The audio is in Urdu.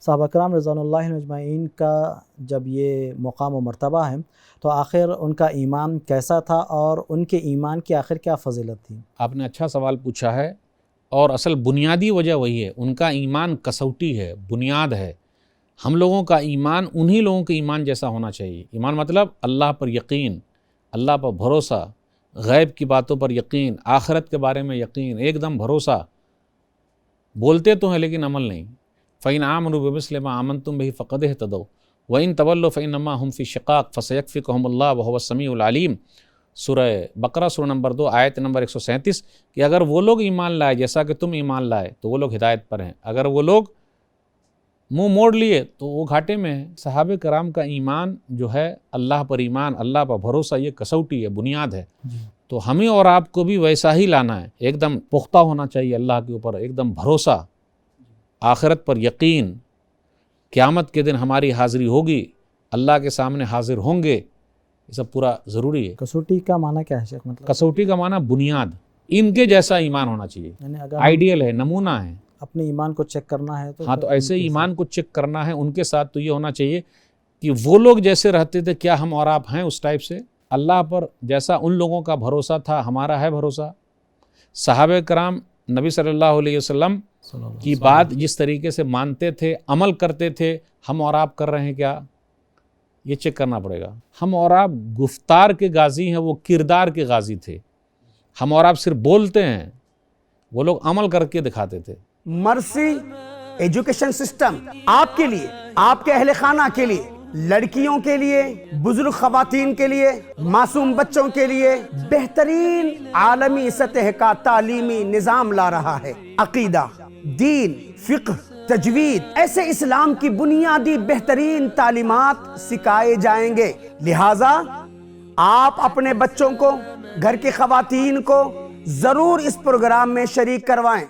صحابہ کرام رضوان اللہ علیہم اجمعین کا جب یہ مقام و مرتبہ ہے تو آخر ان کا ایمان کیسا تھا اور ان کے ایمان کی آخر کیا فضیلت تھی؟ آپ نے اچھا سوال پوچھا ہے، اور اصل بنیادی وجہ وہی ہے، ان کا ایمان کسوٹی ہے، بنیاد ہے۔ ہم لوگوں کا ایمان انہی لوگوں کے ایمان جیسا ہونا چاہیے۔ ایمان مطلب اللہ پر یقین، اللہ پر بھروسہ، غیب کی باتوں پر یقین، آخرت کے بارے میں یقین، ایک دم بھروسہ۔ بولتے تو ہیں لیکن عمل نہیں۔ فَإِنْ آمَنُوا بِمِثْلِ مَا آمَنْتُمْ بِهِ فَقَدِ اهْتَدَوْا وَإِنْ تَوَلَّوْا فَإِنَّمَا هُمْ فِي شِقَاقٍ فَسَيَكْفِيكَهُمُ اللَّهُ وَهُوَ السَّمِيعُ الْعَلِيمُ۔ سورہ بقرہ سورہ نمبر 2 آیت نمبر 137 کہ اگر وہ لوگ ایمان لائے جیسا کہ تم ایمان لائے تو وہ لوگ ہدایت پر ہیں، اگر وہ لوگ منہ موڑ لیے تو وہ گھاٹے میں ہیں۔ صحابہ کرام کا ایمان جو ہے، اللہ پر ایمان، اللہ پر بھروسہ، یہ کسوٹی ہے، بنیاد ہے۔ تو ہمیں اور آپ کو بھی ویسا ہی لانا ہے، ایک دم پختہ ہونا چاہیے اللہ کے اوپر، ایک دم بھروسہ، آخرت پر یقین، قیامت کے دن ہماری حاضری ہوگی، اللہ کے سامنے حاضر ہوں گے، یہ سب پورا ضروری ہے۔ کسوٹی کا معنی کیا ہے شیخ؟ مطلب کسوٹی کا معنی بنیاد، ان کے جیسا ایمان ہونا چاہیے، یعنی اگر آئیڈیل ہے، نمونہ ہے۔ اپنے ایمان کو چیک کرنا ہے تو ہاں، تو ایسے ایمان کو چیک کرنا ہے، ان کے ساتھ تو یہ ہونا چاہیے کہ وہ لوگ جیسے رہتے تھے کیا ہم اور آپ ہیں اس ٹائپ سے؟ اللہ پر جیسا ان لوگوں کا بھروسہ تھا ہمارا ہے بھروسہ؟ صحابہ کرام نبی صلی اللہ علیہ وسلم کی بات جس طریقے سے مانتے تھے، عمل کرتے تھے، ہم اور آپ کر رہے ہیں کیا؟ یہ چیک کرنا پڑے گا۔ ہم اور آپ گفتار کے غازی ہیں، وہ کردار کے غازی تھے۔ ہم اور آپ صرف بولتے ہیں، وہ لوگ عمل کر کے دکھاتے تھے۔ مرسی ایجوکیشن سسٹم آپ کے لیے، آپ کے اہل خانہ کے لیے، لڑکیوں کے لیے، بزرگ خواتین کے لیے، معصوم بچوں کے لیے بہترین عالمی سطح کا تعلیمی نظام لا رہا ہے۔ عقیدہ، دین، فقہ، تجوید، ایسے اسلام کی بنیادی بہترین تعلیمات سکھائے جائیں گے۔ لہٰذا آپ اپنے بچوں کو، گھر کی خواتین کو ضرور اس پروگرام میں شریک کروائیں۔